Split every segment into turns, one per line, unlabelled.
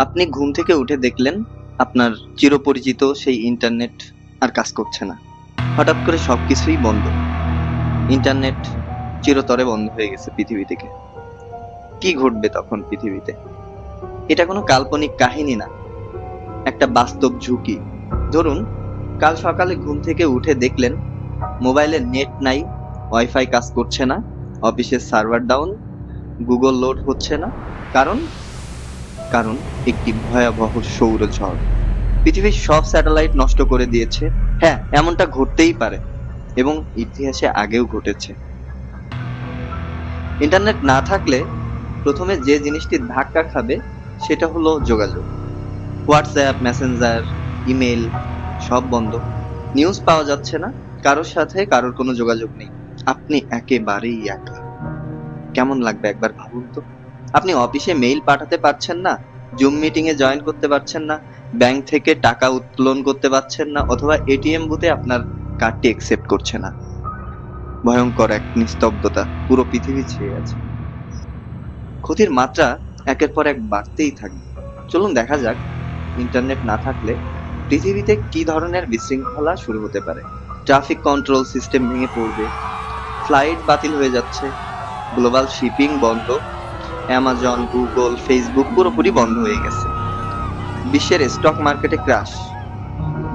আপনি ঘুম থেকে উঠে দেখলেন আপনার চিরপরিচিত সেই ইন্টারনেট আর কাজ করছে না। হঠাৎ করে সবকিছুই বন্ধ। ইন্টারনেট চিরতরে বন্ধ হয়ে গেছে পৃথিবী থেকে। কি ঘটবে তখন পৃথিবীতে? এটা কোনো কাল্পনিক কাহিনী না, একটা বাস্তব ঝুঁকি। ধরুন, কাল সকালে ঘুম থেকে উঠে দেখলেন মোবাইলে নেট নাই, ওয়াইফাই কাজ করছে না, অফিসের সার্ভার ডাউন, গুগল লোড হচ্ছে না। কারণ কারণ একটি ভয়াবহ সৌরঝড় পৃথিবীর সব স্যাটেলাইট নষ্ট করে দিয়েছে। হ্যাঁ, এমনটা ঘটতেই পারে এবং ইতিহাসে আগেও ঘটেছে। ইন্টারনেট না থাকলে প্রথমে যে জিনিসটি ধাক্কা খাবে সেটা হলো যোগাযোগ। হোয়াটসঅ্যাপ, মেসেঞ্জার, ইমেল সব বন্ধ। নিউজ পাওয়া যাচ্ছে না, কারোর সাথে কারোর কোনো যোগাযোগ নেই। আপনি একেবারেই একা। কেমন লাগবে একবার ভাবুন তো। আপনি অফিসে মেইল পাঠাতে পারছেন না, জুম মিটিং এ জয়েন করতে পারছেন না, ব্যাংক থেকে টাকা উত্তোলন করতে পারছেন না, অথবা এটিএম বুথে আপনার কার্ডটি অ্যাকসেপ্ট করছে না। ভয়ঙ্কর এক নিস্তব্ধতা পুরো পৃথিবী ছেয়ে আছে। ক্ষতির মাত্রা একের পর এক বাড়তেই থাকবে। চলুন দেখা যাক ইন্টারনেট না থাকলে পৃথিবীতে কি ধরনের বিশৃঙ্খলা শুরু হতে পারে। ট্রাফিক কন্ট্রোল সিস্টেম ভেঙে পড়বে, ফ্লাইট বাতিল হয়ে যাচ্ছে, গ্লোবাল শিপিং বন্ধ, অ্যামাজন, গুগল, ফেসবুক পুরোপুরি বন্ধ হয়ে গেছে, বিশ্বের স্টক মার্কেটে ক্র্যাশ,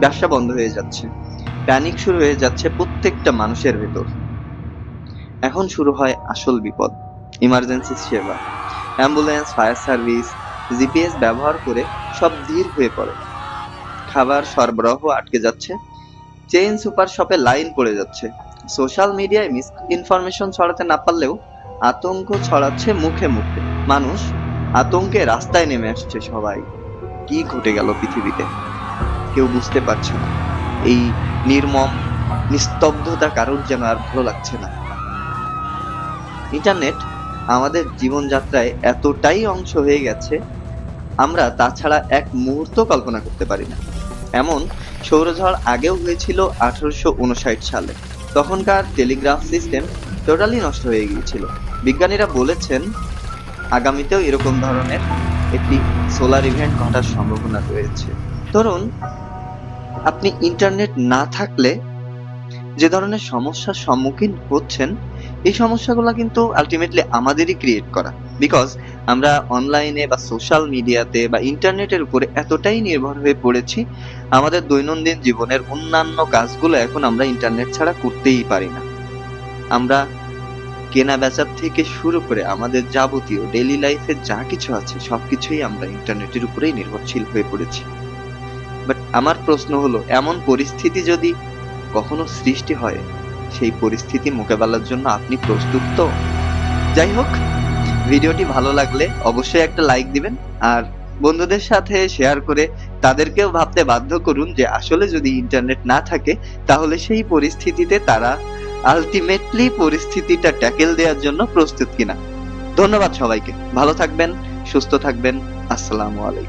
ব্যবসা বন্ধ হয়ে যাচ্ছে, প্যানিক শুরু হয়ে যাচ্ছে প্রত্যেকটা মানুষের ভেতর। এখন শুরু হয় আসল বিপদ। ইমার্জেন্সি সেবা, অ্যাম্বুলেন্স, ফায়ার সার্ভিস, জিপিএস ব্যবহার করে সব ধীর হয়ে পড়ে। খাবার সরবরাহ আটকে যাচ্ছে, চেইন সুপার শপে লাইন পড়ে যাচ্ছে। সোশ্যাল মিডিয়ায় মিস ইনফরমেশন ছড়াতে না পারলেও আতঙ্ক ছড়াচ্ছে মুখে মুখে। মানুষ আতঙ্কে রাস্তায় নেমে আসছে সবাই। কি ঘটে গেল পৃথিবীতে কেউ বুঝতে পারছে না। এই নির্মম নিস্তব্ধতা কারোর যেন আর ভালো লাগছে না। ইন্টারনেট আমাদের জীবনযাত্রায় এতটাই অংশ হয়ে গেছে, আমরা তাছাড়া এক মুহূর্ত কল্পনা করতে পারি না। এমন সৌরঝড় আগেও হয়েছিল 1859 সালে। তখনকার টেলিগ্রাফ সিস্টেম টোটালি নষ্ট হয়ে গিয়েছিল। বিজ্ঞানীরা বলেছেন আগামীতেও এরকম ধরনের একটি সোলার ইভেন্ট ঘটার সম্ভাবনা রয়েছে। ধরুন, আপনি ইন্টারনেট না থাকলে যে ধরনের সমস্যার সম্মুখীন হচ্ছেন, এই সমস্যাগুলো কিন্তু আলটিমেটলি আমাদেরই ক্রিয়েট করা। বিকজ আমরা অনলাইনে বা সোশ্যাল মিডিয়াতে বা ইন্টারনেটের উপরে এতটাই নির্ভর হয়ে পড়েছি, আমাদের দৈনন্দিন জীবনের অন্যান্য কাজগুলো এখন আমরা ইন্টারনেট ছাড়া করতেই পারি না। আমরা কেনা বেচার থেকে শুরু করে আমাদের যাবতীয় ডেইলি লাইফে যা কিছু আছে সবকিছুই আমরা ইন্টারনেটের উপরেই নির্ভরশীল হয়ে পড়েছি। বাট আমার প্রশ্ন হলো, এমন পরিস্থিতি যদি কখনো সৃষ্টি হয়, সেই পরিস্থিতি মোকাবেলার জন্য আপনি প্রস্তুত তো? যাই হোক, ভিডিওটি ভালো লাগলে অবশ্যই একটা লাইক দিবেন, আর বন্ধুদের সাথে শেয়ার করে তাদেরকেও ভাবতে বাধ্য করুন যে আসলে যদি ইন্টারনেট না থাকে তাহলে সেই পরিস্থিতিতে তারা আলটিমেটলি পরিস্থিতিটা ট্যাকেল দেওয়ার জন্য প্রস্তুত কিনা। ধন্যবাদ সবাইকে। ভালো থাকবেন, সুস্থ থাকবেন। আসসালামু আলাইকুম।